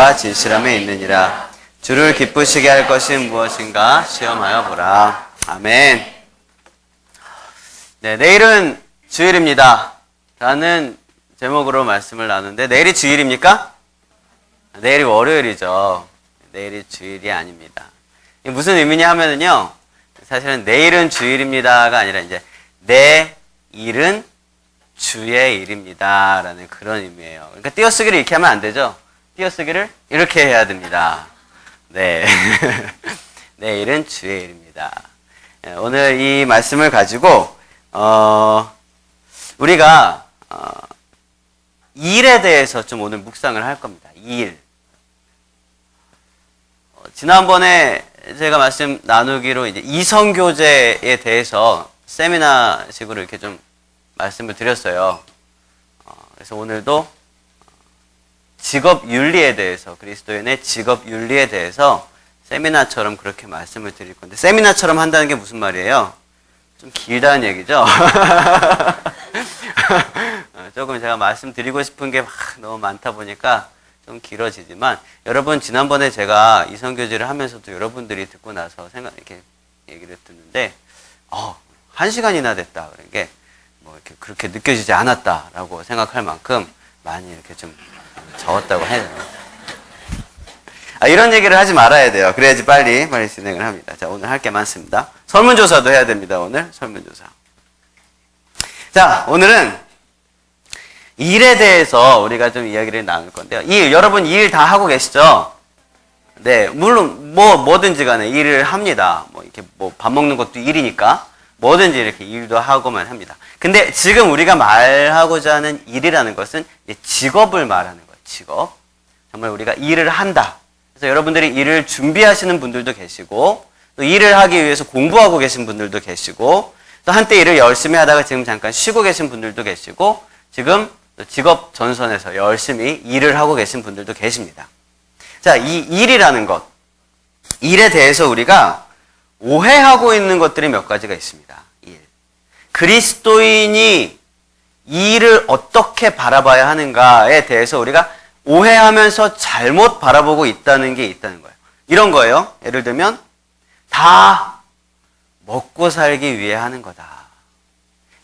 의와 진실함에 있느니라. 주를 기쁘시게 할 것이 무엇인가 시험하여 보라. 아멘. 네, 내일은 주일입니다 라는 제목으로 말씀을 나누는데, 내일이 주일입니까? 내일이 월요일이죠. 내일이 주일이 아닙니다. 이게 무슨 의미냐 하면은요, 사실은 내일은 주일입니다가 아니라 이제 내일은 주의 일입니다 라는 그런 의미예요. 그러니까 띄어쓰기를 이렇게 하면 안 되죠. 띄어쓰기를 이렇게 해야 됩니다. 네. 내일은 주의 일입니다. 오늘 이 말씀을 가지고 우리가 일에 대해서 좀 오늘 묵상을 할 겁니다. 일. 지난번에 제가 말씀 나누기로 이제 이성교제에 대해서 세미나식으로 이렇게 좀 말씀을 드렸어요. 그래서 오늘도 직업윤리에 대해서, 그리스도인의 직업윤리에 대해서 세미나처럼 그렇게 말씀을 드릴 건데, 세미나처럼 한다는 게 무슨 말이에요? 좀 길다는 얘기죠? 조금 제가 말씀드리고 싶은 게 너무 많다 보니까 좀 길어지지만, 여러분 지난번에 제가 이성교제를 하면서도 여러분들이 듣고 나서 이렇게 얘기를 듣는데, 1시간이나 됐다. 그런 게 뭐 이렇게 그렇게 느껴지지 않았다라고 생각할 만큼 많이 이렇게 좀 적었다고 해요. 이런 얘기를 하지 말아야 돼요. 그래야지 빨리 진행을 합니다. 자, 오늘 할 게 많습니다. 설문조사도 해야 됩니다. 오늘 설문조사. 자, 오늘은 일에 대해서 우리가 좀 이야기를 나눌 건데요. 여러분 일 다 하고 계시죠? 네, 물론 뭐든지 간에 일을 합니다. 이렇게 밥 먹는 것도 일이니까 뭐든지 이렇게 일도 하고만 합니다. 근데 지금 우리가 말하고자 하는 일이라는 것은 직업을 말하는 거예요. 직업. 정말 우리가 일을 한다. 그래서 여러분들이 일을 준비하시는 분들도 계시고, 또 일을 하기 위해서 공부하고 계신 분들도 계시고, 또 한때 일을 열심히 하다가 지금 잠깐 쉬고 계신 분들도 계시고, 지금 직업 전선에서 열심히 일을 하고 계신 분들도 계십니다. 자, 이 일이라는 것, 일에 대해서 우리가 오해하고 있는 것들이 몇 가지가 있습니다. 일. 그리스도인이 일을 어떻게 바라봐야 하는가에 대해서 우리가 오해하면서 잘못 바라보고 있다는 게 있다는 거예요. 이런 거예요. 예를 들면 다 먹고 살기 위해 하는 거다.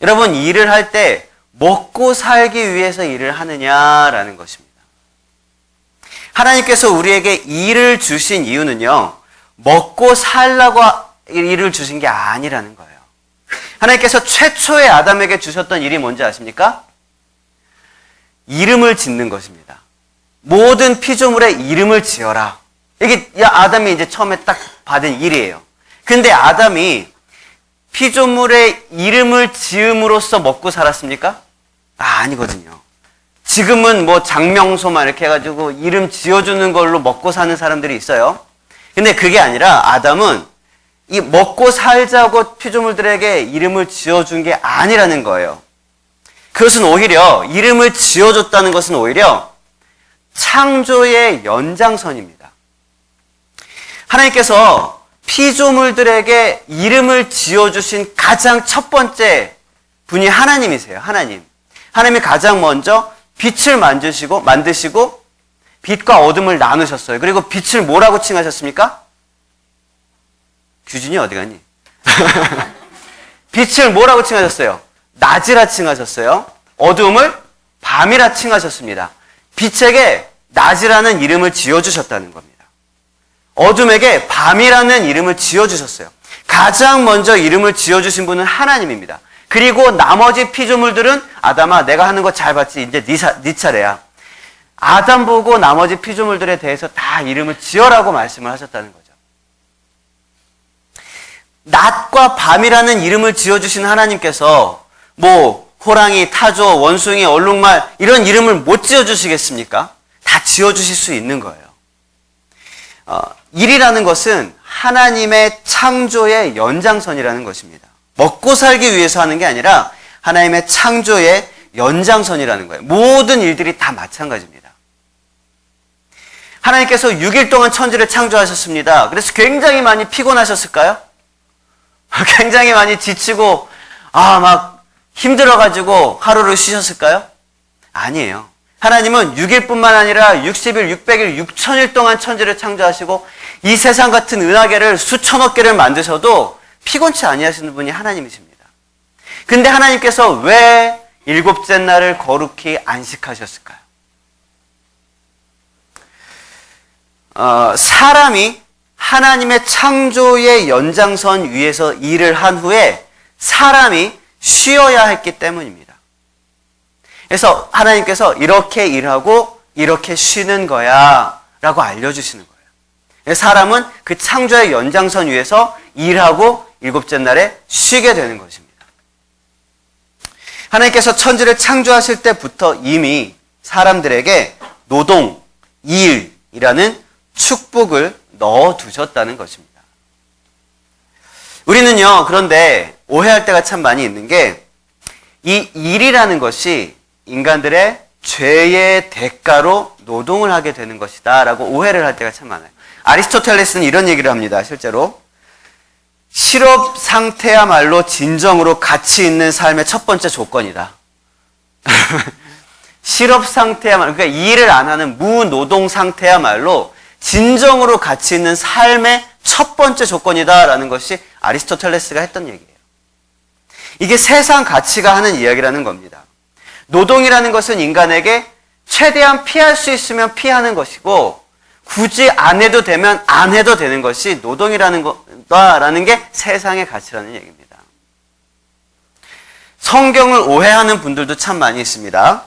여러분, 일을 할 때 먹고 살기 위해서 일을 하느냐라는 것입니다. 하나님께서 우리에게 일을 주신 이유는요, 먹고 살라고 일을 주신 게 아니라는 거예요. 하나님께서 최초의 아담에게 주셨던 일이 뭔지 아십니까? 이름을 짓는 것입니다. 모든 피조물에 이름을 지어라. 이게 아담이 이제 처음에 딱 받은 일이에요. 근데 아담이 피조물에 이름을 지음으로써 먹고 살았습니까? 아니거든요. 지금은 장명소만 이렇게 해가지고 이름 지어주는 걸로 먹고 사는 사람들이 있어요. 근데 그게 아니라 아담은 이 먹고 살자고 피조물들에게 이름을 지어준 게 아니라는 거예요. 그것은 오히려, 이름을 지어줬다는 것은 오히려 창조의 연장선입니다. 하나님께서 피조물들에게 이름을 지어주신 가장 첫 번째 분이 하나님이세요. 하나님이 가장 먼저 빛을 만드시고 빛과 어둠을 나누셨어요. 그리고 빛을 뭐라고 칭하셨습니까? 규진이 어디 갔니? 빛을 뭐라고 칭하셨어요? 낮이라 칭하셨어요. 어둠을 밤이라 칭하셨습니다. 빛에게 낮이라는 이름을 지어주셨다는 겁니다. 어둠에게 밤이라는 이름을 지어주셨어요. 가장 먼저 이름을 지어주신 분은 하나님입니다. 그리고 나머지 피조물들은, 아담아, 내가 하는 거 잘 봤지? 이제 네 차례야. 아담 보고 나머지 피조물들에 대해서 다 이름을 지어라고 말씀을 하셨다는 거죠. 낮과 밤이라는 이름을 지어주신 하나님께서 호랑이, 타조, 원숭이, 얼룩말 이런 이름을 못 지어주시겠습니까? 다 지어주실 수 있는 거예요. 일이라는 것은 하나님의 창조의 연장선이라는 것입니다. 먹고 살기 위해서 하는 게 아니라 하나님의 창조의 연장선이라는 거예요. 모든 일들이 다 마찬가지입니다. 하나님께서 6일 동안 천지를 창조하셨습니다. 그래서 굉장히 많이 피곤하셨을까요? 굉장히 많이 지치고 막 힘들어가지고 하루를 쉬셨을까요? 아니에요. 하나님은 6일뿐만 아니라 60일, 600일, 6000일 동안 천지를 창조하시고 이 세상 같은 은하계를 수천억 개를 만드셔도 피곤치 아니하시는 분이 하나님이십니다. 근데 하나님께서 왜 일곱째 날을 거룩히 안식하셨을까요? 사람이 하나님의 창조의 연장선 위에서 일을 한 후에 사람이 쉬어야 했기 때문입니다. 그래서 하나님께서 이렇게 일하고 이렇게 쉬는 거야 라고 알려주시는 거예요. 사람은 그 창조의 연장선 위에서 일하고 일곱째 날에 쉬게 되는 것입니다. 하나님께서 천지를 창조하실 때부터 이미 사람들에게 노동, 일이라는 축복을 넣어두셨다는 것입니다. 우리는요, 그런데 오해할 때가 참 많이 있는 게 이 일이라는 것이 인간들의 죄의 대가로 노동을 하게 되는 것이다 라고 오해를 할 때가 참 많아요. 아리스토텔레스는 이런 얘기를 합니다. 실제로 실업 상태야말로 진정으로 가치 있는 삶의 첫 번째 조건이다. 실업 상태야말로, 그러니까 일을 안 하는 무노동 상태야말로 진정으로 가치 있는 삶의 첫 번째 조건이다라는 것이 아리스토텔레스가 했던 얘기예요. 이게 세상 가치가 하는 이야기라는 겁니다. 노동이라는 것은 인간에게 최대한 피할 수 있으면 피하는 것이고 굳이 안 해도 되면 안 해도 되는 것이 노동이라는 거다라는 게 세상의 가치라는 얘기입니다. 성경을 오해하는 분들도 참 많이 있습니다.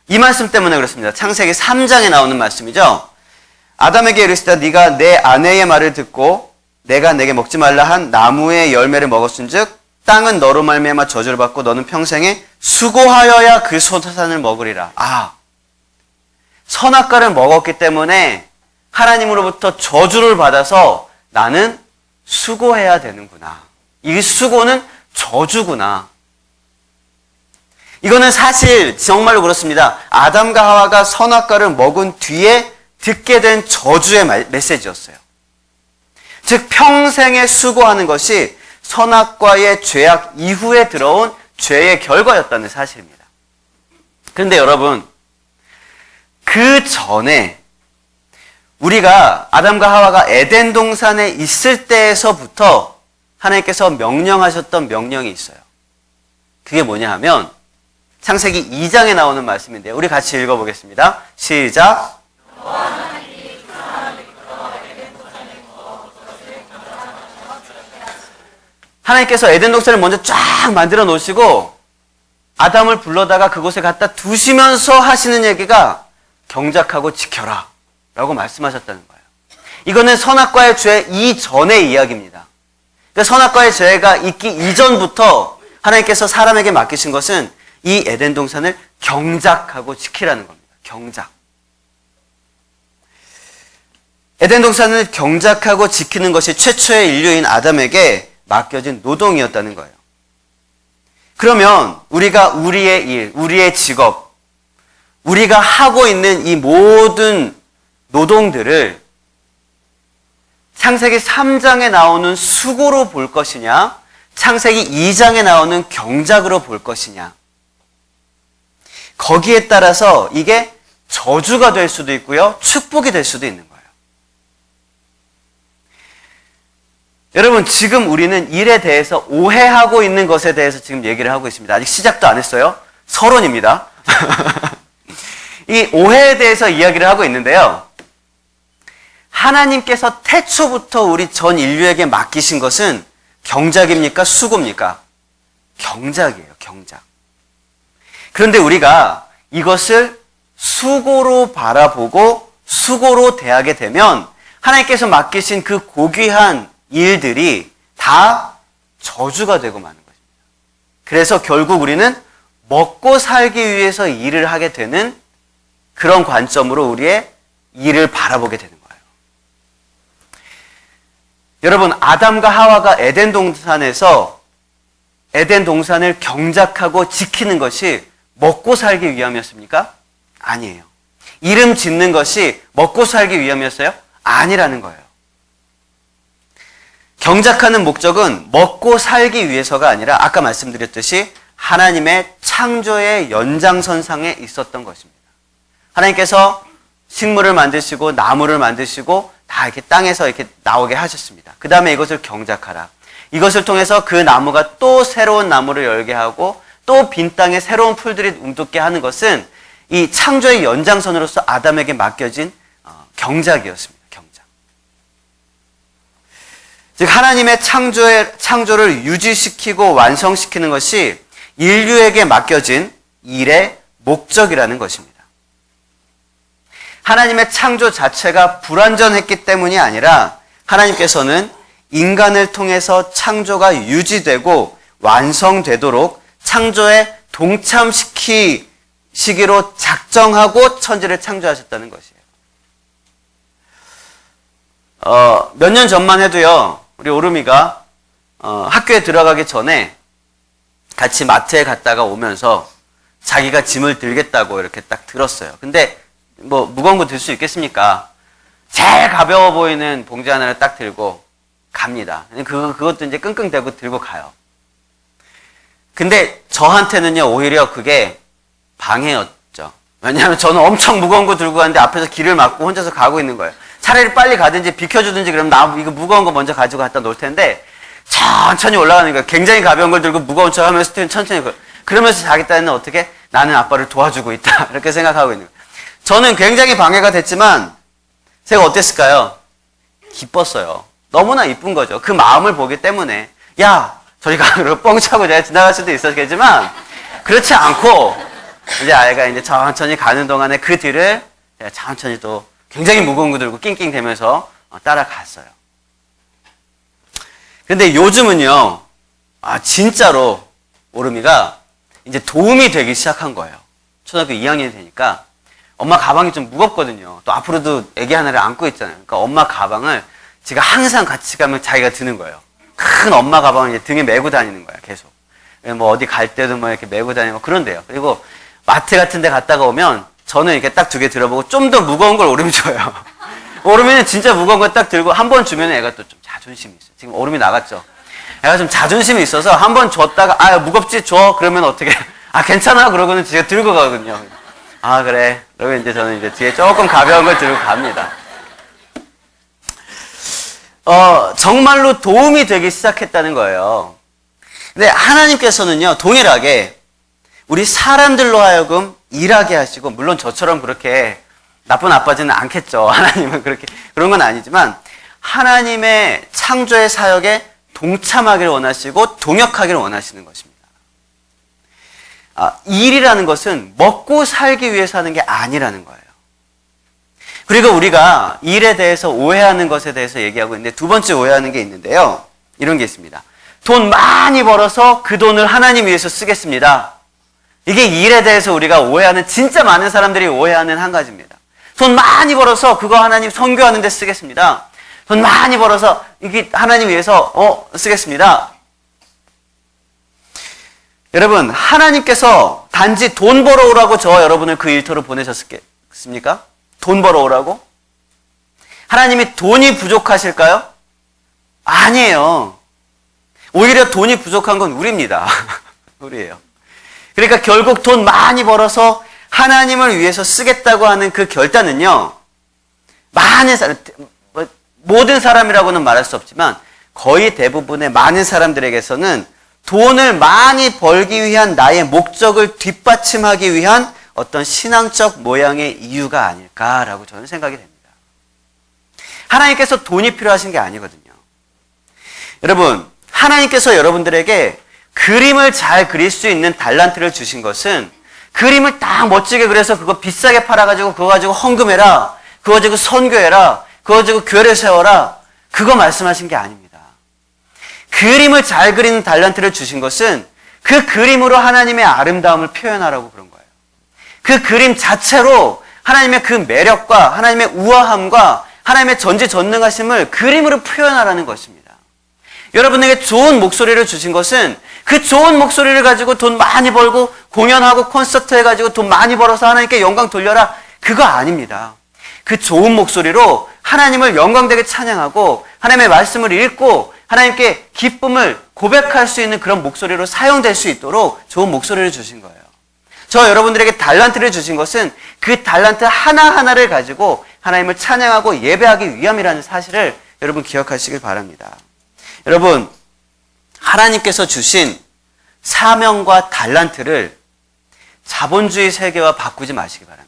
이 말씀 때문에 그렇습니다. 창세기 3장에 나오는 말씀이죠. 아담에게 이르시되 네가 내 아내의 말을 듣고 내가 내게 먹지 말라 한 나무의 열매를 먹었은즉 땅은 너로 말미암아 저주를 받고 너는 평생에 수고하여야 그 소산을 먹으리라. 선악과를 먹었기 때문에 하나님으로부터 저주를 받아서 나는 수고해야 되는구나. 이 수고는 저주구나. 이거는 사실 정말로 그렇습니다. 아담과 하와가 선악과를 먹은 뒤에 듣게 된 저주의 메시지였어요. 즉 평생에 수고하는 것이 선악과의 죄악 이후에 들어온 죄의 결과였다는 사실입니다. 그런데 여러분, 그 전에 우리가 아담과 하와가 에덴 동산에 있을 때에서부터 하나님께서 명령하셨던 명령이 있어요. 그게 뭐냐 하면 창세기 2장에 나오는 말씀인데요. 우리 같이 읽어보겠습니다. 시작. 하나님께서 에덴 동산을 먼저 쫙 만들어 놓으시고 아담을 불러다가 그곳에 갖다 두시면서 하시는 얘기가 경작하고 지켜라 라고 말씀하셨다는 거예요. 이거는 선악과의 죄 이전의 이야기입니다. 그러니까 선악과의 죄가 있기 이전부터 하나님께서 사람에게 맡기신 것은 이 에덴 동산을 경작하고 지키라는 겁니다. 경작. 에덴 동산을 경작하고 지키는 것이 최초의 인류인 아담에게 맡겨진 노동이었다는 거예요. 그러면 우리가 우리의 일, 우리의 직업, 우리가 하고 있는 이 모든 노동들을 창세기 3장에 나오는 수고로 볼 것이냐, 창세기 2장에 나오는 경작으로 볼 것이냐. 거기에 따라서 이게 저주가 될 수도 있고요, 축복이 될 수도 있는 거예요. 여러분, 지금 우리는 일에 대해서 오해하고 있는 것에 대해서 지금 얘기를 하고 있습니다. 아직 시작도 안 했어요. 서론입니다. 이 오해에 대해서 이야기를 하고 있는데요. 하나님께서 태초부터 우리 전 인류에게 맡기신 것은 경작입니까? 수고입니까? 경작이에요. 경작. 그런데 우리가 이것을 수고로 바라보고 수고로 대하게 되면 하나님께서 맡기신 그 고귀한 일들이 다 저주가 되고 마는 것입니다. 그래서 결국 우리는 먹고 살기 위해서 일을 하게 되는 그런 관점으로 우리의 일을 바라보게 되는 거예요. 여러분, 아담과 하와가 에덴 동산에서 에덴 동산을 경작하고 지키는 것이 먹고 살기 위함이었습니까? 아니에요. 이름 짓는 것이 먹고 살기 위함이었어요? 아니라는 거예요. 경작하는 목적은 먹고 살기 위해서가 아니라 아까 말씀드렸듯이 하나님의 창조의 연장선상에 있었던 것입니다. 하나님께서 식물을 만드시고 나무를 만드시고 다 이렇게 땅에서 이렇게 나오게 하셨습니다. 그 다음에 이것을 경작하라. 이것을 통해서 그 나무가 또 새로운 나무를 열게 하고 또 빈 땅에 새로운 풀들이 움돋게 하는 것은 이 창조의 연장선으로서 아담에게 맡겨진 경작이었습니다. 경작. 즉 하나님의 창조를 유지시키고 완성시키는 것이 인류에게 맡겨진 일의 목적이라는 것입니다. 하나님의 창조 자체가 불완전했기 때문이 아니라 하나님께서는 인간을 통해서 창조가 유지되고 완성되도록 창조에 동참시키시기로 작정하고 천지를 창조하셨다는 것이에요. 몇 년 전만 해도요, 우리 오름이가 학교에 들어가기 전에 같이 마트에 갔다가 오면서 자기가 짐을 들겠다고 이렇게 딱 들었어요. 근데 뭐 무거운 거 들 수 있겠습니까? 제일 가벼워 보이는 봉지 하나를 딱 들고 갑니다. 그것도 이제 끙끙대고 들고 가요. 근데 저한테는요, 오히려 그게 방해였죠. 왜냐하면 저는 엄청 무거운 거 들고 가는데 앞에서 길을 막고 혼자서 가고 있는 거예요. 차라리 빨리 가든지 비켜주든지 그러면 나 이거 무거운 거 먼저 가지고 갖다 놓을 텐데 천천히 올라가는 거예요. 굉장히 가벼운 걸 들고 무거운 척 하면서 천천히 그러면서 자기 딴에는 어떻게? 나는 아빠를 도와주고 있다. 이렇게 생각하고 있는 거예요. 저는 굉장히 방해가 됐지만 제가 어땠을까요? 기뻤어요. 너무나 이쁜 거죠. 그 마음을 보기 때문에 야 저리 가 그러고 뻥 차고 내가 지나갈 수도 있었겠지만 그렇지 않고 이제 아이가 이제 천천히 가는 동안에 그 뒤를 제가 천천히 또 굉장히 무거운 거 들고 낑낑대면서 따라갔어요. 근데 요즘은요, 진짜로 오름이가 이제 도움이 되기 시작한 거예요. 초등학교 2학년이 되니까 엄마 가방이 좀 무겁거든요. 또 앞으로도 애기 하나를 안고 있잖아요. 그러니까 엄마 가방을 제가 항상 같이 가면 자기가 드는 거예요. 큰 엄마 가방을 이제 등에 메고 다니는 거야, 계속. 뭐 어디 갈 때도 뭐 이렇게 메고 다니고 그런데요. 그리고 마트 같은 데 갔다가 오면 저는 이렇게 딱 2개 들어보고 좀 더 무거운 걸 오름이 줘요. 오름이는 진짜 무거운 거 딱 들고 한 번 주면 애가 또 좀 자존심이 있어요. 지금 오름이 나갔죠. 애가 좀 자존심이 있어서 한 번 줬다가 무겁지 줘 그러면 어떻게 괜찮아 그러고는 제가 들고 가거든요. 그래. 그러면 이제 저는 이제 뒤에 조금 가벼운 걸 들고 갑니다. 정말로 도움이 되기 시작했다는 거예요. 근데 하나님께서는요, 동일하게 우리 사람들로 하여금 일하게 하시고, 물론 저처럼 그렇게 나쁜 아빠지는 않겠죠. 하나님은 그런 건 아니지만, 하나님의 창조의 사역에 동참하기를 원하시고, 동역하기를 원하시는 것입니다. 일이라는 것은 먹고 살기 위해서 하는 게 아니라는 거예요. 그리고 우리가 일에 대해서 오해하는 것에 대해서 얘기하고 있는데 두 번째 오해하는 게 있는데요. 이런 게 있습니다. 돈 많이 벌어서 그 돈을 하나님 위해서 쓰겠습니다. 이게 일에 대해서 우리가 오해하는, 진짜 많은 사람들이 오해하는 한 가지입니다. 돈 많이 벌어서 그거 하나님 선교하는 데 쓰겠습니다. 돈 많이 벌어서 이게 하나님 위해서 쓰겠습니다. 여러분, 하나님께서 단지 돈 벌어오라고 저와 여러분을 그 일터로 보내셨겠습니까? 돈 벌어오라고? 하나님이 돈이 부족하실까요? 아니에요. 오히려 돈이 부족한 건 우리입니다. 우리예요. 그러니까 결국 돈 많이 벌어서 하나님을 위해서 쓰겠다고 하는 그 결단은요, 많은 사람, 모든 사람이라고는 말할 수 없지만 거의 대부분의 많은 사람들에게서는 돈을 많이 벌기 위한 나의 목적을 뒷받침하기 위한 어떤 신앙적 모양의 이유가 아닐까라고 저는 생각이 됩니다. 하나님께서 돈이 필요하신 게 아니거든요. 여러분, 하나님께서 여러분들에게 그림을 잘 그릴 수 있는 달란트를 주신 것은 그림을 딱 멋지게 그려서 그거 비싸게 팔아가지고 그거 가지고 헌금해라, 그거 가지고 선교해라, 그거 가지고 교회를 세워라, 그거 말씀하신 게 아닙니다. 그림을 잘 그리는 달란트를 주신 것은 그 그림으로 하나님의 아름다움을 표현하라고 그런 거예요. 그 그림 자체로 하나님의 그 매력과 하나님의 우아함과 하나님의 전지전능하심을 그림으로 표현하라는 것입니다. 여러분에게 좋은 목소리를 주신 것은 그 좋은 목소리를 가지고 돈 많이 벌고 공연하고 콘서트 해가지고 돈 많이 벌어서 하나님께 영광 돌려라, 그거 아닙니다. 그 좋은 목소리로 하나님을 영광되게 찬양하고 하나님의 말씀을 읽고 하나님께 기쁨을 고백할 수 있는 그런 목소리로 사용될 수 있도록 좋은 목소리를 주신 거예요. 저 여러분들에게 달란트를 주신 것은 그 달란트 하나하나를 가지고 하나님을 찬양하고 예배하기 위함이라는 사실을 여러분 기억하시길 바랍니다. 여러분, 하나님께서 주신 사명과 달란트를 자본주의 세계와 바꾸지 마시기 바랍니다.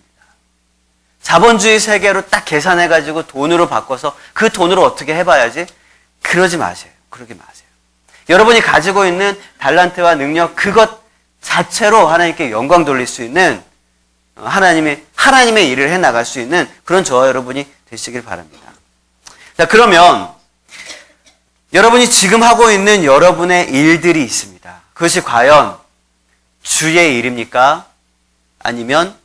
자본주의 세계로 딱 계산해가지고 돈으로 바꿔서 그 돈으로 어떻게 해봐야지? 그러지 마세요. 그러지 마세요. 여러분이 가지고 있는 달란트와 능력, 그것 자체로 하나님께 영광 돌릴 수 있는 하나님의 일을 해나갈 수 있는 그런 저와 여러분이 되시길 바랍니다. 자, 그러면 여러분이 지금 하고 있는 여러분의 일들이 있습니다. 그것이 과연 주의 일입니까? 아니면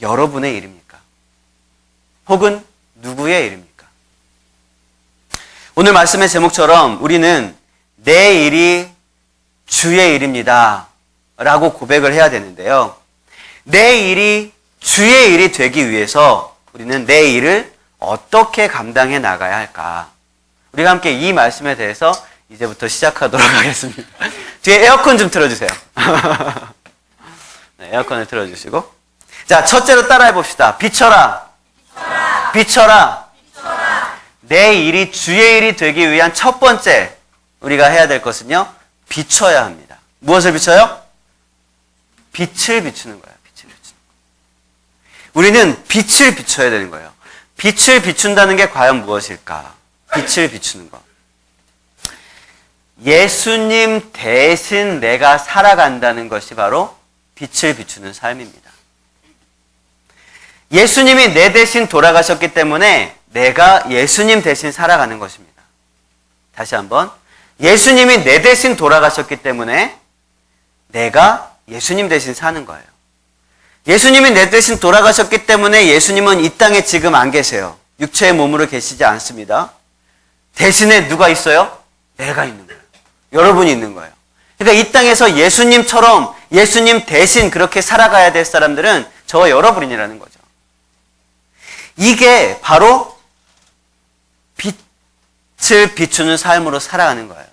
여러분의 일입니까? 혹은 누구의 일입니까? 오늘 말씀의 제목처럼 우리는 내 일이 주의 일입니다 라고 고백을 해야 되는데요. 내 일이 주의 일이 되기 위해서 우리는 내 일을 어떻게 감당해 나가야 할까? 우리가 함께 이 말씀에 대해서 이제부터 시작하도록 하겠습니다. 뒤에 에어컨 좀 틀어주세요. 네, 에어컨을 틀어주시고. 자, 첫째로 따라해 봅시다. 비춰라. 비춰라. 비춰라. 비춰라. 내 일이 주의 일이 되기 위한 첫 번째 우리가 해야 될 것은요. 비춰야 합니다. 무엇을 비춰요? 빛을 비추는 거예요. 빛을 비추는 거. 우리는 빛을 비춰야 되는 거예요. 빛을 비춘다는 게 과연 무엇일까? 빛을 비추는 것. 예수님 대신 내가 살아간다는 것이 바로 빛을 비추는 삶입니다. 예수님이 내 대신 돌아가셨기 때문에 내가 예수님 대신 살아가는 것입니다. 다시 한번. 예수님이 내 대신 돌아가셨기 때문에 내가 예수님 대신 사는 거예요. 예수님이 내 대신 돌아가셨기 때문에 예수님은 이 땅에 지금 안 계세요. 육체의 몸으로 계시지 않습니다. 대신에 누가 있어요? 내가 있는 거예요. 여러분이 있는 거예요. 그러니까 이 땅에서 예수님처럼 예수님 대신 그렇게 살아가야 될 사람들은 저와 여러분이라는 거죠. 이게 바로 빛을 비추는 삶으로 살아가는 거예요.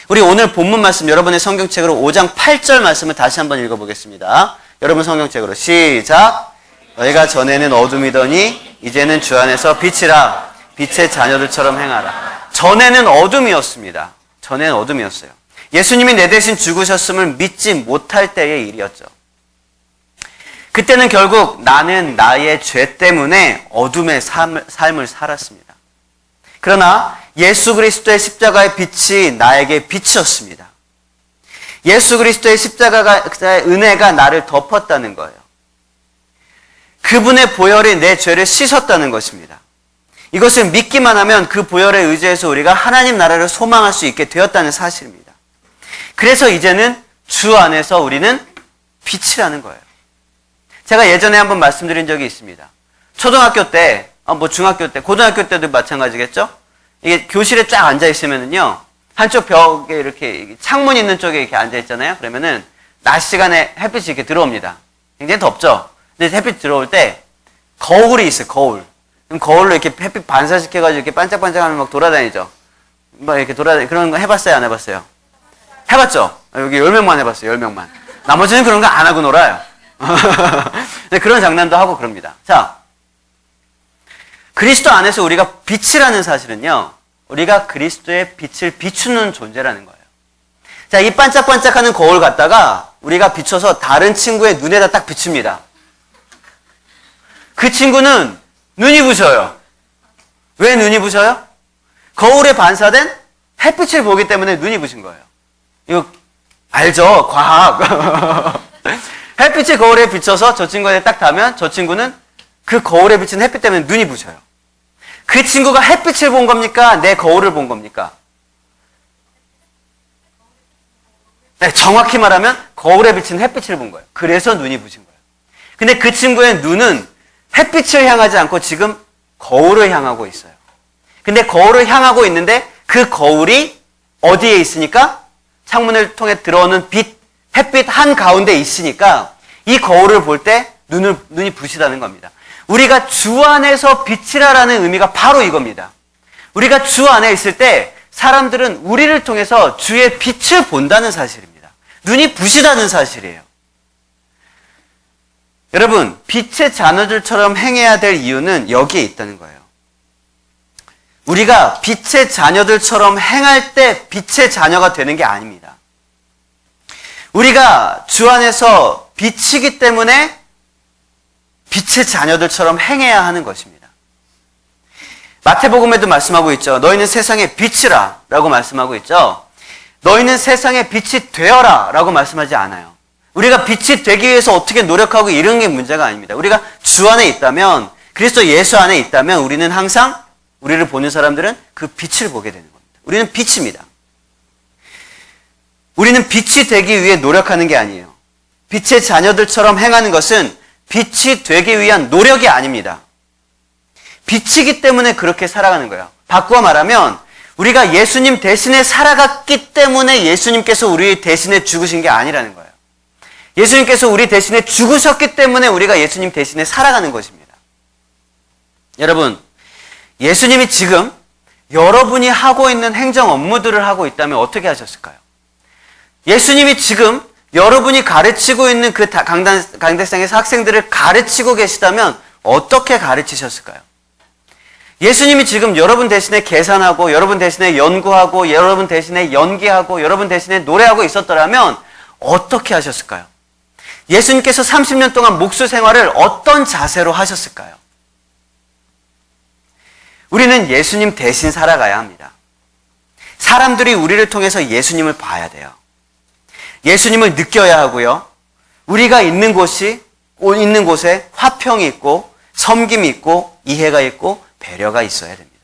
우리 오늘 본문 말씀 여러분의 성경책으로 5장 8절 말씀을 다시 한번 읽어보겠습니다. 여러분 성경책으로 시작. 너희가 전에는 어둠이더니 이제는 주 안에서 빛이라. 빛의 자녀들처럼 행하라. 전에는 어둠이었습니다. 전에는 어둠이었어요. 예수님이 내 대신 죽으셨음을 믿지 못할 때의 일이었죠. 그때는 결국 나는 나의 죄 때문에 어둠의 삶을 살았습니다. 그러나 예수 그리스도의 십자가의 빛이 나에게 빛이었습니다. 예수 그리스도의 십자가의 은혜가 나를 덮었다는 거예요. 그분의 보혈이 내 죄를 씻었다는 것입니다. 이것을 믿기만 하면 그 보혈에 의지해서 우리가 하나님 나라를 소망할 수 있게 되었다는 사실입니다. 그래서 이제는 주 안에서 우리는 빛이라는 거예요. 제가 예전에 한번 말씀드린 적이 있습니다. 초등학교 때, 중학교 때, 고등학교 때도 마찬가지겠죠? 이게 교실에 쫙 앉아있으면은요, 한쪽 벽에 이렇게 창문 있는 쪽에 이렇게 앉아있잖아요? 그러면은, 낮 시간에 햇빛이 이렇게 들어옵니다. 굉장히 덥죠? 근데 햇빛 들어올 때, 거울이 있어요, 거울. 그럼 거울로 이렇게 햇빛 반사시켜가지고 이렇게 반짝반짝하면 막 돌아다니죠? 막 이렇게 그런 거 해봤어요, 안 해봤어요? 해봤죠? 여기 10명만 해봤어요, 10명만. 나머지는 그런 거 안 하고 놀아요. 그런 장난도 하고 그럽니다. 자, 그리스도 안에서 우리가 빛이라는 사실은요, 우리가 그리스도의 빛을 비추는 존재라는 거예요. 자, 이 반짝반짝하는 거울 갖다가 우리가 비춰서 다른 친구의 눈에다 딱 비춥니다. 그 친구는 눈이 부셔요. 왜 눈이 부셔요? 거울에 반사된 햇빛을 보기 때문에 눈이 부신 거예요. 이거 알죠? 과학. 햇빛이 거울에 비쳐서 저 친구한테 딱 닿으면 저 친구는 그 거울에 비친 햇빛 때문에 눈이 부셔요. 그 친구가 햇빛을 본 겁니까? 내 거울을 본 겁니까? 네, 정확히 말하면 거울에 비친 햇빛을 본 거예요. 그래서 눈이 부신 거예요. 근데 그 친구의 눈은 햇빛을 향하지 않고 지금 거울을 향하고 있어요. 근데 거울을 향하고 있는데 그 거울이 어디에 있으니까? 창문을 통해 들어오는 햇빛 한가운데 있으니까 이 거울을 볼 때 눈이 부시다는 겁니다. 우리가 주 안에서 빛이라라는 의미가 바로 이겁니다. 우리가 주 안에 있을 때 사람들은 우리를 통해서 주의 빛을 본다는 사실입니다. 눈이 부시다는 사실이에요. 여러분, 빛의 자녀들처럼 행해야 될 이유는 여기에 있다는 거예요. 우리가 빛의 자녀들처럼 행할 때 빛의 자녀가 되는 게 아닙니다. 우리가 주 안에서 빛이기 때문에 빛의 자녀들처럼 행해야 하는 것입니다. 마태복음에도 말씀하고 있죠. 너희는 세상의 빛이라 라고 말씀하고 있죠. 너희는 세상의 빛이 되어라 라고 말씀하지 않아요. 우리가 빛이 되기 위해서 어떻게 노력하고 이런 게 문제가 아닙니다. 우리가 주 안에 있다면, 그리스도 예수 안에 있다면 우리는 항상 우리를 보는 사람들은 그 빛을 보게 되는 겁니다. 우리는 빛입니다. 우리는 빛이 되기 위해 노력하는 게 아니에요. 빛의 자녀들처럼 행하는 것은 빛이 되기 위한 노력이 아닙니다. 빛이기 때문에 그렇게 살아가는 거예요. 바꾸어 말하면 우리가 예수님 대신에 살아갔기 때문에 예수님께서 우리 대신에 죽으신 게 아니라는 거예요. 예수님께서 우리 대신에 죽으셨기 때문에 우리가 예수님 대신에 살아가는 것입니다. 여러분, 예수님이 지금 여러분이 하고 있는 행정 업무들을 하고 있다면 어떻게 하셨을까요? 예수님이 지금 여러분이 가르치고 있는 그 강대상에서 학생들을 가르치고 계시다면 어떻게 가르치셨을까요? 예수님이 지금 여러분 대신에 계산하고, 여러분 대신에 연구하고, 여러분 대신에 연기하고, 여러분 대신에 노래하고 있었더라면 어떻게 하셨을까요? 예수님께서 30년 동안 목수 생활을 어떤 자세로 하셨을까요? 우리는 예수님 대신 살아가야 합니다. 사람들이 우리를 통해서 예수님을 봐야 돼요. 예수님을 느껴야 하고요. 우리가 있는 곳에 화평이 있고, 섬김이 있고, 이해가 있고, 배려가 있어야 됩니다.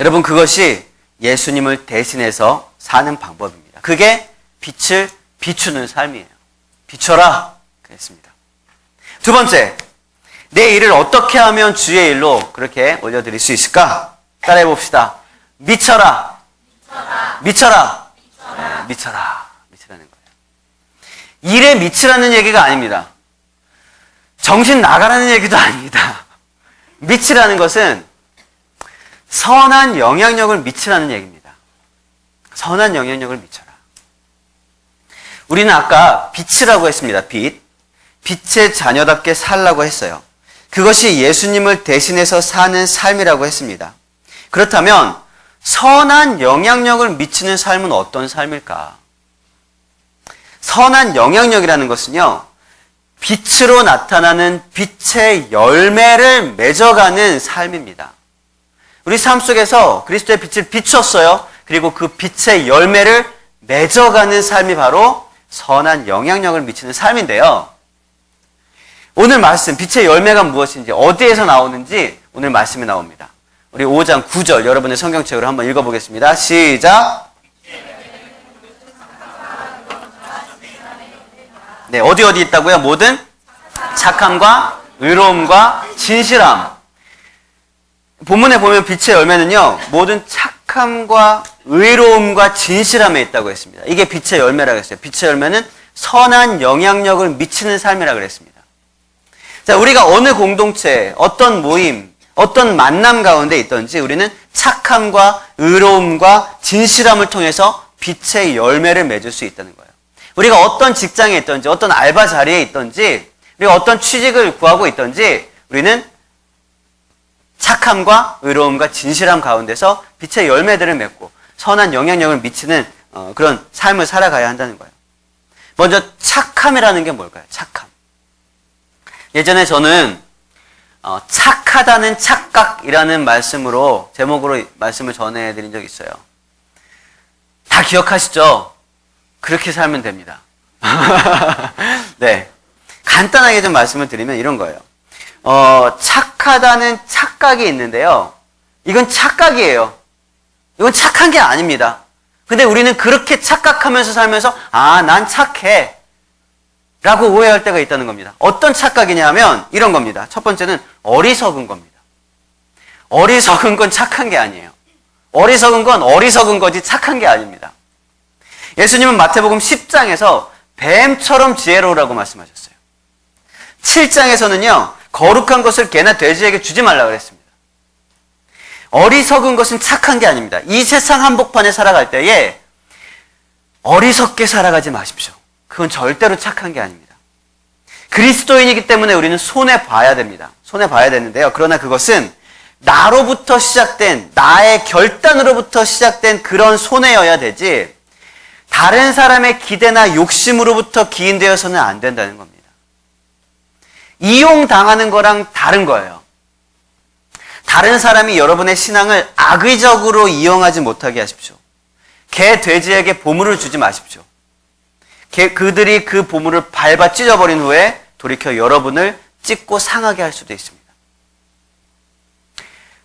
여러분, 그것이 예수님을 대신해서 사는 방법입니다. 그게 빛을 비추는 삶이에요. 비춰라 그랬습니다. 두 번째, 내 일을 어떻게 하면 주의 일로 그렇게 올려드릴 수 있을까? 따라해 봅시다. 미쳐라. 미쳐라. 미쳐라. 미치라는 거예요. 일에 미치라는 얘기가 아닙니다. 정신 나가라는 얘기도 아닙니다. 미치라는 것은 선한 영향력을 미치라는 얘기입니다. 선한 영향력을 미쳐라. 우리는 아까 빛이라고 했습니다. 빛. 빛의 자녀답게 살라고 했어요. 그것이 예수님을 대신해서 사는 삶이라고 했습니다. 그렇다면 선한 영향력을 미치는 삶은 어떤 삶일까? 선한 영향력이라는 것은요, 빛으로 나타나는 빛의 열매를 맺어가는 삶입니다. 우리 삶 속에서 그리스도의 빛을 비췄어요. 그리고 그 빛의 열매를 맺어가는 삶이 바로 선한 영향력을 미치는 삶인데요. 오늘 말씀, 빛의 열매가 무엇인지, 어디에서 나오는지 오늘 말씀에 나옵니다. 우리 5장 9절 여러분의 성경책으로 한번 읽어보겠습니다. 시작! 네, 어디 있다고요? 모든 착함과 의로움과 진실함. 본문에 보면 빛의 열매는요, 모든 착함과 의로움과 진실함에 있다고 했습니다. 이게 빛의 열매라고 했어요. 빛의 열매는 선한 영향력을 미치는 삶이라고 그랬습니다. 자, 우리가 어느 공동체, 어떤 모임, 어떤 만남 가운데 있든지 우리는 착함과 의로움과 진실함을 통해서 빛의 열매를 맺을 수 있다는 거예요. 우리가 어떤 직장에 있든지, 어떤 알바 자리에 있든지, 우리가 어떤 취직을 구하고 있든지, 우리는 착함과 의로움과 진실함 가운데서 빛의 열매들을 맺고 선한 영향력을 미치는 그런 삶을 살아가야 한다는 거예요. 먼저 착함이라는 게 뭘까요? 착함. 예전에 저는 착하다는 착각이라는 말씀으로, 제목으로 말씀을 전해드린 적이 있어요. 다 기억하시죠? 그렇게 살면 됩니다. 네. 간단하게 좀 말씀을 드리면 이런 거예요. 착하다는 착각이 있는데요. 이건 착각이에요. 이건 착한 게 아닙니다. 근데 우리는 그렇게 착각하면서 살면서, 난 착해. 라고 오해할 때가 있다는 겁니다. 어떤 착각이냐면 이런 겁니다. 첫 번째는 어리석은 겁니다. 어리석은 건 착한 게 아니에요. 어리석은 건 어리석은 거지 착한 게 아닙니다. 예수님은 마태복음 10장에서 뱀처럼 지혜로우라고 말씀하셨어요. 7장에서는요, 거룩한 것을 개나 돼지에게 주지 말라고 그랬습니다. 어리석은 것은 착한 게 아닙니다. 이 세상 한복판에 살아갈 때에 어리석게 살아가지 마십시오. 그건 절대로 착한 게 아닙니다. 그리스도인이기 때문에 우리는 손해봐야 됩니다. 손해봐야 되는데요. 그러나 그것은 나로부터 시작된, 나의 결단으로부터 시작된 그런 손해여야 되지, 다른 사람의 기대나 욕심으로부터 기인되어서는 안 된다는 겁니다. 이용당하는 거랑 다른 거예요. 다른 사람이 여러분의 신앙을 악의적으로 이용하지 못하게 하십시오. 개, 돼지에게 보물을 주지 마십시오. 그들이 그 보물을 밟아 찢어버린 후에 돌이켜 여러분을 찢고 상하게 할 수도 있습니다.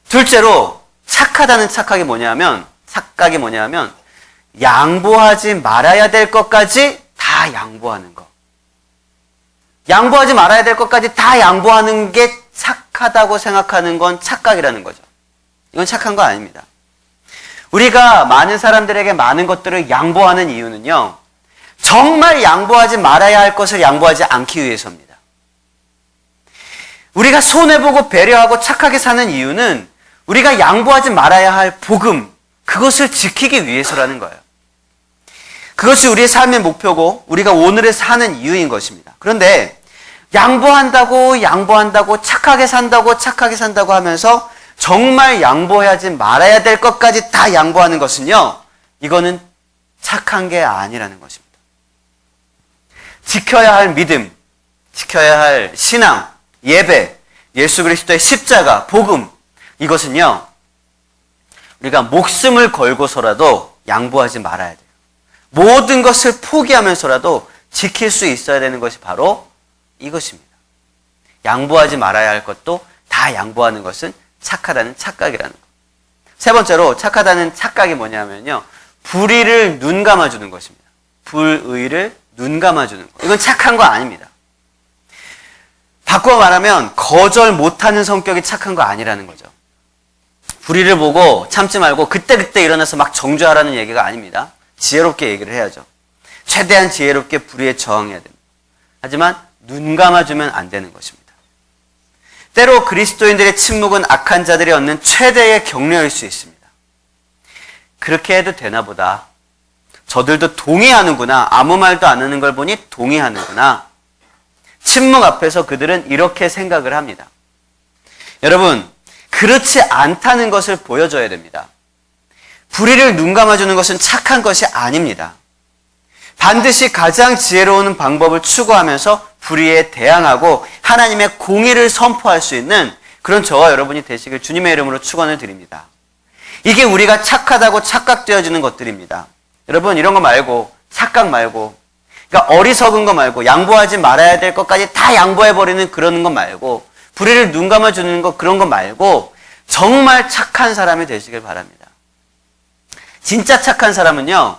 둘째로 착각이 뭐냐면 양보하지 말아야 될 것까지 다 양보하는 거. 양보하지 말아야 될 것까지 다 양보하는 게 착하다고 생각하는 건 착각이라는 거죠. 이건 착한 거 아닙니다. 우리가 많은 사람들에게 많은 것들을 양보하는 이유는요, 정말 양보하지 말아야 할 것을 양보하지 않기 위해서입니다. 우리가 손해보고 배려하고 착하게 사는 이유는 우리가 양보하지 말아야 할 복음, 그것을 지키기 위해서라는 거예요. 그것이 우리의 삶의 목표고 우리가 오늘을 사는 이유인 것입니다. 그런데 양보한다고 착하게 산다고 하면서 정말 양보하지 말아야 될 것까지 다 양보하는 것은요, 이거는 착한 게 아니라는 것입니다. 지켜야 할 믿음, 지켜야 할 신앙, 예배, 예수 그리스도의 십자가, 복음, 이것은요, 우리가 목숨을 걸고서라도 양보하지 말아야 돼요. 모든 것을 포기하면서라도 지킬 수 있어야 되는 것이 바로 이것입니다. 양보하지 말아야 할 것도 다 양보하는 것은 착하다는 착각이라는 것. 세 번째로 착하다는 착각이 뭐냐면요, 불의를 눈 감아주는 것입니다. 불의를 눈 감아주는 것. 이건 착한 거 아닙니다. 바꿔 말하면 거절 못하는 성격이 착한 거 아니라는 거죠. 불의를 보고 참지 말고 그때그때 일어나서 막 정죄하라는 얘기가 아닙니다. 지혜롭게 얘기를 해야죠. 최대한 지혜롭게 불의에 저항해야 됩니다. 하지만 눈 감아주면 안 되는 것입니다. 때로 그리스도인들의 침묵은 악한 자들이 얻는 최대의 격려일 수 있습니다. 그렇게 해도 되나 보다. 저들도 동의하는구나. 아무 말도 안 하는 걸 보니 동의하는구나. 침묵 앞에서 그들은 이렇게 생각을 합니다. 여러분, 그렇지 않다는 것을 보여줘야 됩니다. 불의를 눈 감아주는 것은 착한 것이 아닙니다. 반드시 가장 지혜로운 방법을 추구하면서 불의에 대항하고 하나님의 공의를 선포할 수 있는 그런 저와 여러분이 되시길 주님의 이름으로 축원을 드립니다. 이게 우리가 착하다고 착각되어지는 것들입니다. 여러분, 이런 거 말고, 착각 말고, 그러니까 어리석은 거 말고, 양보하지 말아야 될 것까지 다 양보해버리는 그런 거 말고, 불의를 눈 감아주는 거 그런 거 말고 정말 착한 사람이 되시길 바랍니다. 진짜 착한 사람은요,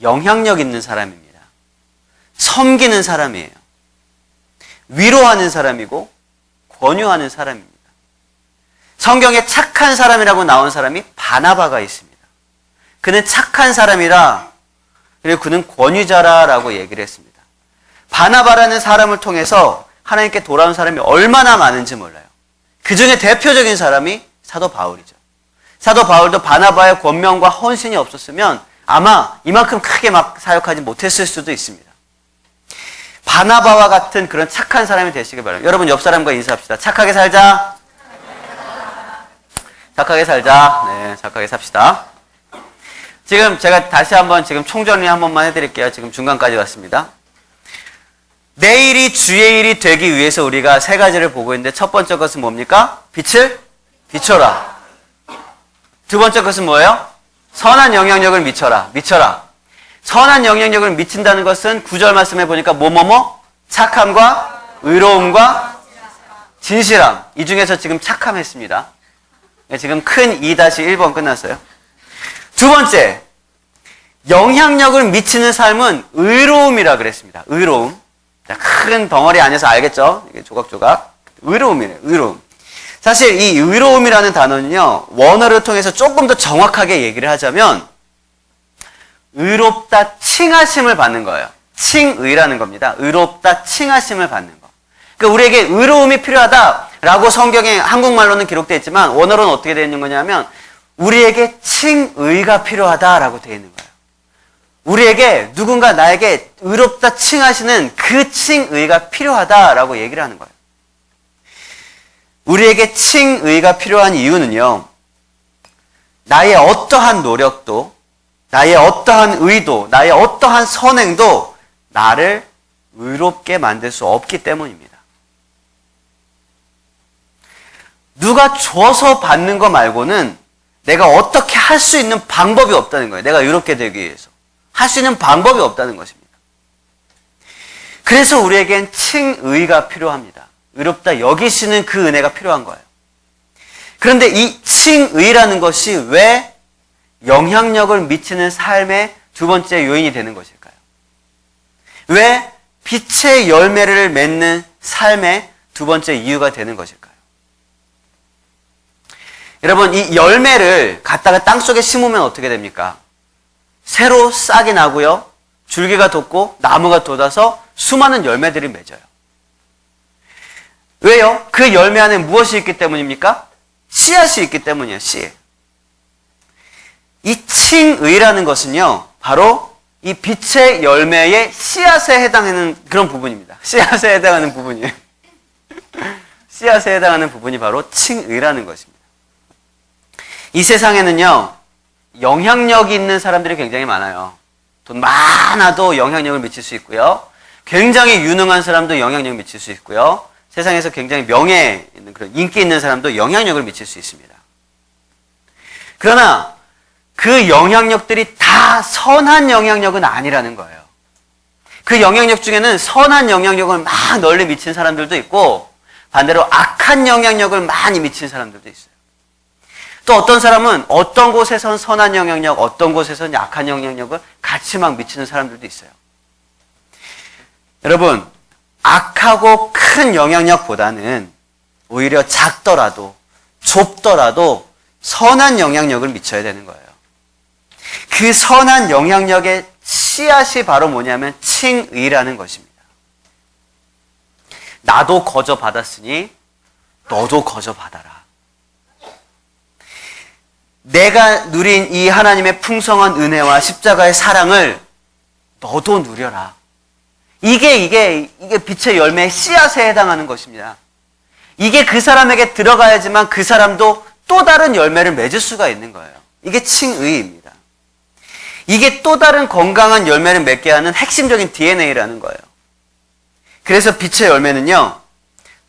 영향력 있는 사람입니다. 섬기는 사람이에요. 위로하는 사람이고 권유하는 사람입니다. 성경에 착한 사람이라고 나온 사람이 바나바가 있습니다. 그는 착한 사람이라, 그리고 그는 권유자라고 얘기를 했습니다. 바나바라는 사람을 통해서 하나님께 돌아온 사람이 얼마나 많은지 몰라요. 그 중에 대표적인 사람이 사도 바울이죠. 사도 바울도 바나바의 권면과 헌신이 없었으면 아마 이만큼 크게 막 사역하지 못했을 수도 있습니다. 바나바와 같은 그런 착한 사람이 되시길 바랍니다. 여러분, 옆 사람과 인사합시다. 착하게 살자. 착하게 살자. 네, 착하게 삽시다. 지금 제가 다시 한번 지금 총정리 한 번만 해드릴게요. 지금 중간까지 왔습니다. 내일이 주의 일이 되기 위해서 우리가 세 가지를 보고 있는데, 첫 번째 것은 뭡니까? 빛을 비춰라. 두 번째 것은 뭐예요? 선한 영향력을 미쳐라. 선한 영향력을 미친다는 것은 9절 말씀해 보니까 착함과 의로움과 진실함. 이 중에서 지금 착함했습니다. 지금 큰 2-1번 끝났어요. 두 번째, 영향력을 미치는 삶은 의로움이라 그랬습니다. 의로움. 큰 덩어리 안에서 알겠죠? 이게 조각조각. 의로움이래요. 의로움. 사실 이 의로움이라는 단어는요, 원어를 통해서 조금 더 정확하게 얘기를 하자면 의롭다 칭하심을 받는 거예요. 칭의라는 겁니다. 의롭다 칭하심을 받는 거. 그러니까 우리에게 의로움이 필요하다라고 성경에 한국말로는 기록되어 있지만 원어로는 어떻게 되어 있는 거냐면 우리에게 칭의가 필요하다라고 되어 있는 거예요. 우리에게 누군가 나에게 의롭다 칭하시는 그 칭의가 필요하다라고 얘기를 하는 거예요. 우리에게 칭의가 필요한 이유는요, 나의 어떠한 노력도, 나의 어떠한 의도, 나의 어떠한 선행도 나를 의롭게 만들 수 없기 때문입니다. 누가 줘서 받는 거 말고는 내가 어떻게 할 수 있는 방법이 없다는 거예요. 내가 의롭게 되기 위해서. 할 수 있는 방법이 없다는 것입니다. 그래서 우리에겐 칭의가 필요합니다. 의롭다 여기시는 그 은혜가 필요한 거예요. 그런데 이 칭의라는 것이 왜 영향력을 미치는 삶의 두 번째 요인이 되는 것일까요? 왜 빛의 열매를 맺는 삶의 두 번째 이유가 되는 것일까요? 여러분, 이 열매를 갖다가 땅속에 심으면 어떻게 됩니까? 새로 싹이 나고요, 줄기가 돋고 나무가 돋아서 수많은 열매들이 맺어요. 왜요? 그 열매 안에 무엇이 있기 때문입니까? 씨앗이 있기 때문이에요. 씨. 이 칭의라는 것은요, 바로 이 빛의 열매의 씨앗에 해당하는 그런 부분입니다. 씨앗에 해당하는 부분이에요. 씨앗에 해당하는 부분이 바로 칭의라는 것입니다. 이 세상에는요, 영향력이 있는 사람들이 굉장히 많아요. 돈 많아도 영향력을 미칠 수 있고요, 굉장히 유능한 사람도 영향력을 미칠 수 있고요, 세상에서 굉장히 명예 있는 그런 인기 있는 사람도 영향력을 미칠 수 있습니다. 그러나 그 영향력들이 다 선한 영향력은 아니라는 거예요. 그 영향력 중에는 선한 영향력을 막 널리 미친 사람들도 있고, 반대로 악한 영향력을 많이 미친 사람들도 있어요. 또 어떤 사람은 어떤 곳에선 선한 영향력, 어떤 곳에선 약한 영향력을 같이 막 미치는 사람들도 있어요. 여러분, 악하고 큰 영향력보다는 오히려 작더라도 좁더라도 선한 영향력을 미쳐야 되는 거예요. 그 선한 영향력의 씨앗이 바로 뭐냐면 칭의라는 것입니다. 나도 거저 받았으니 너도 거저 받아라. 내가 누린 이 하나님의 풍성한 은혜와 십자가의 사랑을 너도 누려라. 이게 빛의 열매의 씨앗에 해당하는 것입니다. 이게 그 사람에게 들어가야지만 그 사람도 또 다른 열매를 맺을 수가 있는 거예요. 이게 칭의입니다. 이게 또 다른 건강한 열매를 맺게 하는 핵심적인 DNA라는 거예요. 그래서 빛의 열매는요,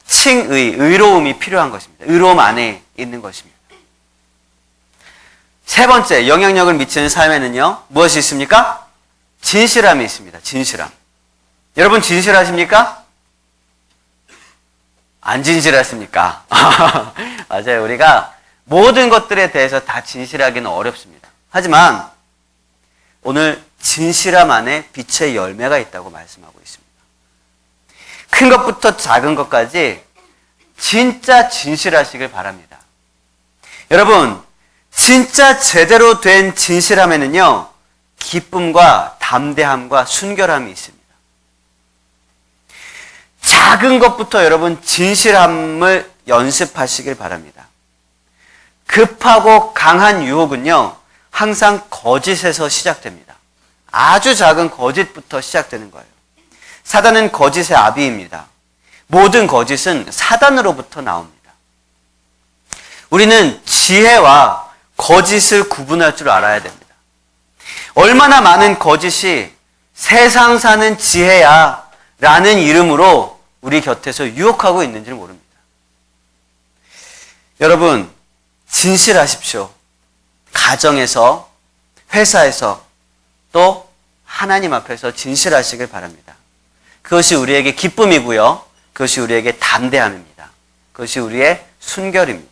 칭의, 의로움이 필요한 것입니다. 의로움 안에 있는 것입니다. 세 번째, 영향력을 미치는 삶에는요, 무엇이 있습니까? 진실함이 있습니다. 진실함. 여러분, 진실하십니까? 안 진실하십니까? 맞아요. 우리가 모든 것들에 대해서 다 진실하기는 어렵습니다. 하지만 오늘 진실함 안에 빛의 열매가 있다고 말씀하고 있습니다. 큰 것부터 작은 것까지 진짜 진실하시길 바랍니다. 여러분, 진짜 제대로 된 진실함에는요, 기쁨과 담대함과 순결함이 있습니다. 작은 것부터 여러분 진실함을 연습하시길 바랍니다. 급하고 강한 유혹은요, 항상 거짓에서 시작됩니다. 아주 작은 거짓부터 시작되는 거예요. 사단은 거짓의 아비입니다. 모든 거짓은 사단으로부터 나옵니다. 우리는 지혜와 거짓을 구분할 줄 알아야 됩니다. 얼마나 많은 거짓이 세상 사는 지혜야 라는 이름으로 우리 곁에서 유혹하고 있는지를 모릅니다. 여러분, 진실하십시오. 가정에서, 회사에서, 또 하나님 앞에서 진실하시길 바랍니다. 그것이 우리에게 기쁨이고요, 그것이 우리에게 담대함입니다. 그것이 우리의 순결입니다.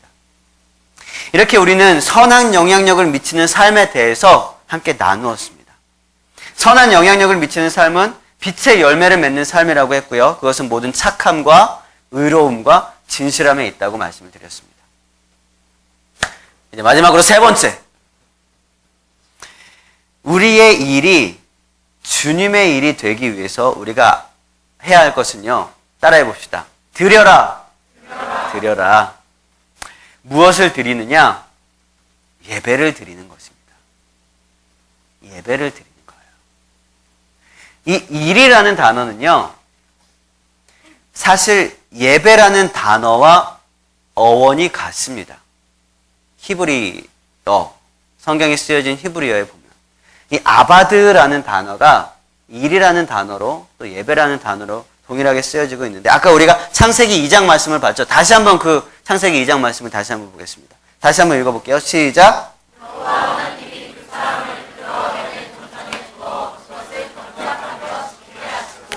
이렇게 우리는 선한 영향력을 미치는 삶에 대해서 함께 나누었습니다. 선한 영향력을 미치는 삶은 빛의 열매를 맺는 삶이라고 했고요, 그것은 모든 착함과 의로움과 진실함에 있다고 말씀을 드렸습니다. 이제 마지막으로 세 번째, 우리의 일이 주님의 일이 되기 위해서 우리가 해야 할 것은요, 따라해 봅시다. 드려라. 드려라. 무엇을 드리느냐? 예배를 드리는 것입니다. 예배를 드리는 거예요. 이 일이라는 단어는요, 사실 예배라는 단어와 어원이 같습니다. 히브리어, 성경에 쓰여진 히브리어에 보면 이 아바드라는 단어가 일이라는 단어로 또 예배라는 단어로 동일하게 쓰여지고 있는데, 아까 우리가 창세기 2장 말씀을 봤죠. 다시 한번 그 창세기 2장 말씀을 다시 한번 보겠습니다. 다시 한번 읽어볼게요. 시작.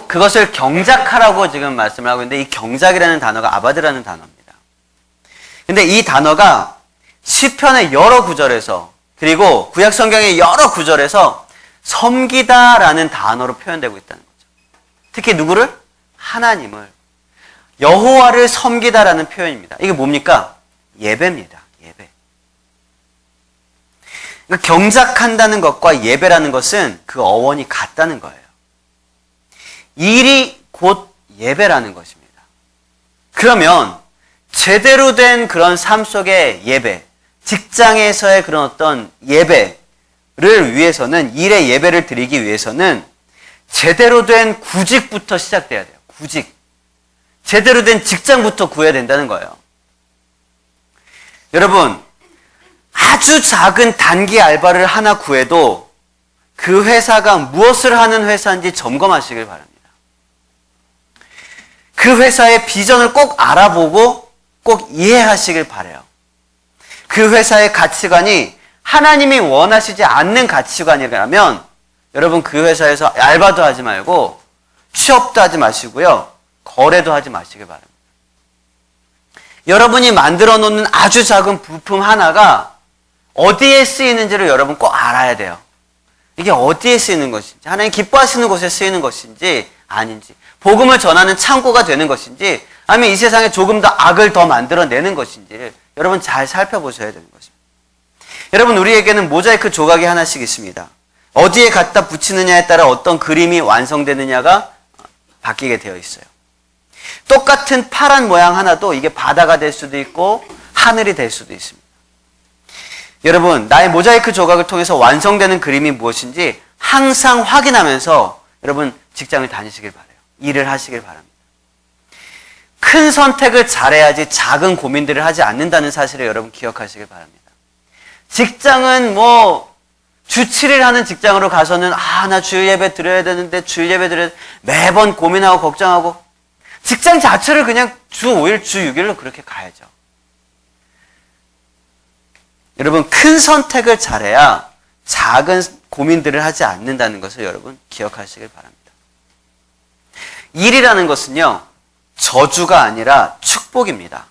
그것을 경작하라고 지금 말씀을 하고 있는데, 이 경작이라는 단어가 아바드라는 단어입니다. 근데 이 단어가 시편의 여러 구절에서, 그리고 구약 성경의 여러 구절에서 섬기다라는 단어로 표현되고 있다는 거죠. 특히 누구를? 하나님을, 여호와를 섬기다라는 표현입니다. 이게 뭡니까? 예배입니다. 예배. 그러니까 경작한다는 것과 예배라는 것은 그 어원이 같다는 거예요. 일이 곧 예배라는 것입니다. 그러면 제대로 된 그런 삶 속의 예배, 직장에서의 그런 어떤 예배를 위해서는, 일의 예배를 드리기 위해서는 제대로 된 구직부터 시작돼야 돼요. 구직. 제대로 된 직장부터 구해야 된다는 거예요. 여러분, 아주 작은 단기 알바를 하나 구해도 그 회사가 무엇을 하는 회사인지 점검하시길 바랍니다. 그 회사의 비전을 꼭 알아보고 꼭 이해하시길 바라요. 그 회사의 가치관이 하나님이 원하시지 않는 가치관이라면 여러분 그 회사에서 알바도 하지 말고 취업도 하지 마시고요. 거래도 하지 마시길 바랍니다. 여러분이 만들어 놓는 아주 작은 부품 하나가 어디에 쓰이는지를 여러분 꼭 알아야 돼요. 이게 어디에 쓰이는 것인지, 하나님 기뻐하시는 곳에 쓰이는 것인지 아닌지, 복음을 전하는 창고가 되는 것인지, 아니면 이 세상에 조금 더 악을 더 만들어내는 것인지를 여러분 잘 살펴보셔야 되는 것입니다. 여러분, 우리에게는 모자이크 조각이 하나씩 있습니다. 어디에 갖다 붙이느냐에 따라 어떤 그림이 완성되느냐가 바뀌게 되어 있어요. 똑같은 파란 모양 하나도 이게 바다가 될 수도 있고 하늘이 될 수도 있습니다. 여러분, 나의 모자이크 조각을 통해서 완성되는 그림이 무엇인지 항상 확인하면서 여러분 직장을 다니시길 바라요. 일을 하시길 바랍니다. 큰 선택을 잘해야지 작은 고민들을 하지 않는다는 사실을 여러분 기억하시길 바랍니다. 직장은 주 7일 하는 직장으로 가서는 나 주일 예배 드려야 되는데 주일 예배 드려야 매번 고민하고 걱정하고, 직장 자체를 그냥 주 5일, 주 6일로 그렇게 가야죠. 여러분, 큰 선택을 잘해야 작은 고민들을 하지 않는다는 것을 여러분 기억하시길 바랍니다. 일이라는 것은요, 저주가 아니라 축복입니다.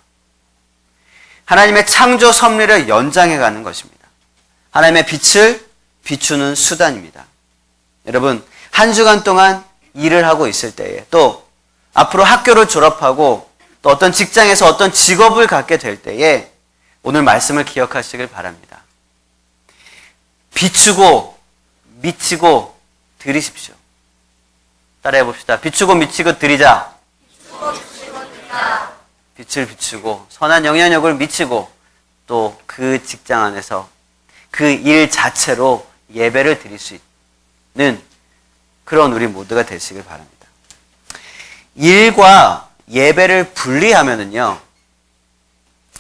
하나님의 창조 섭리를 연장해가는 것입니다. 하나님의 빛을 비추는 수단입니다. 여러분, 한 주간 동안 일을 하고 있을 때에, 또 앞으로 학교를 졸업하고 또 어떤 직장에서 어떤 직업을 갖게 될 때에 오늘 말씀을 기억하시길 바랍니다. 비추고 미치고 드리십시오. 따라해 봅시다. 비추고 미치고 드리자. 빛을 비추고 선한 영향력을 미치고 또 그 직장 안에서 그 일 자체로 예배를 드릴 수 있는 그런 우리 모두가 되시길 바랍니다. 일과 예배를 분리하면은요,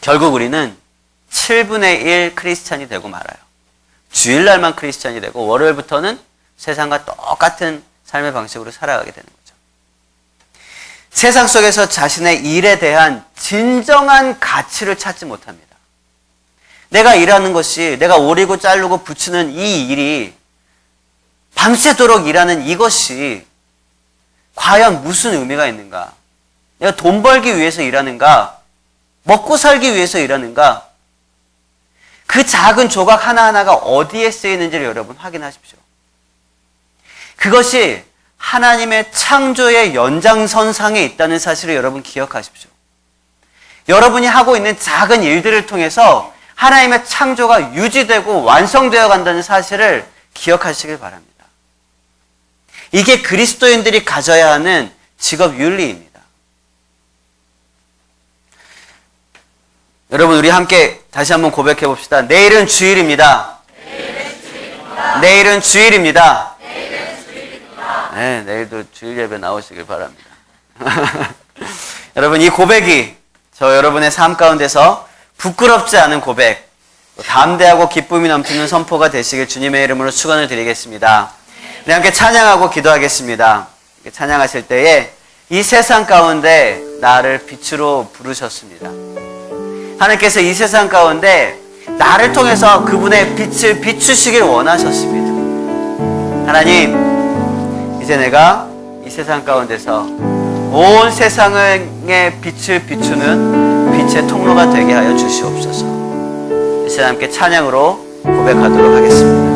결국 우리는 7분의 1 크리스찬이 되고 말아요. 주일날만 크리스찬이 되고 월요일부터는 세상과 똑같은 삶의 방식으로 살아가게 되는 거죠. 세상 속에서 자신의 일에 대한 진정한 가치를 찾지 못합니다. 내가 일하는 것이, 내가 오리고 자르고 붙이는 이 일이, 밤새도록 일하는 이것이 과연 무슨 의미가 있는가? 내가 돈 벌기 위해서 일하는가? 먹고 살기 위해서 일하는가? 그 작은 조각 하나하나가 어디에 쓰이는지를 여러분 확인하십시오. 그것이 하나님의 창조의 연장선상에 있다는 사실을 여러분 기억하십시오. 여러분이 하고 있는 작은 일들을 통해서 하나님의 창조가 유지되고 완성되어 간다는 사실을 기억하시길 바랍니다. 이게 그리스도인들이 가져야 하는 직업 윤리입니다. 여러분, 우리 함께 다시 한번 고백해 봅시다. 내일은 주일입니다. 내일은 주일입니다. 네, 내일도 주일 예배 나오시길 바랍니다. 여러분, 이 고백이 저 여러분의 삶 가운데서 부끄럽지 않은 고백, 담대하고 기쁨이 넘치는 선포가 되시길 주님의 이름으로 축원을 드리겠습니다. 우리 함께 찬양하고 기도하겠습니다. 찬양하실 때에 이 세상 가운데 나를 빛으로 부르셨습니다. 하나님께서 이 세상 가운데 나를 통해서 그분의 빛을 비추시길 원하셨습니다. 하나님, 이제 내가 이 세상 가운데서 온 세상의 빛을 비추는 빛의 통로가 되게 하여 주시옵소서. 이제 함께 찬양으로 고백하도록 하겠습니다.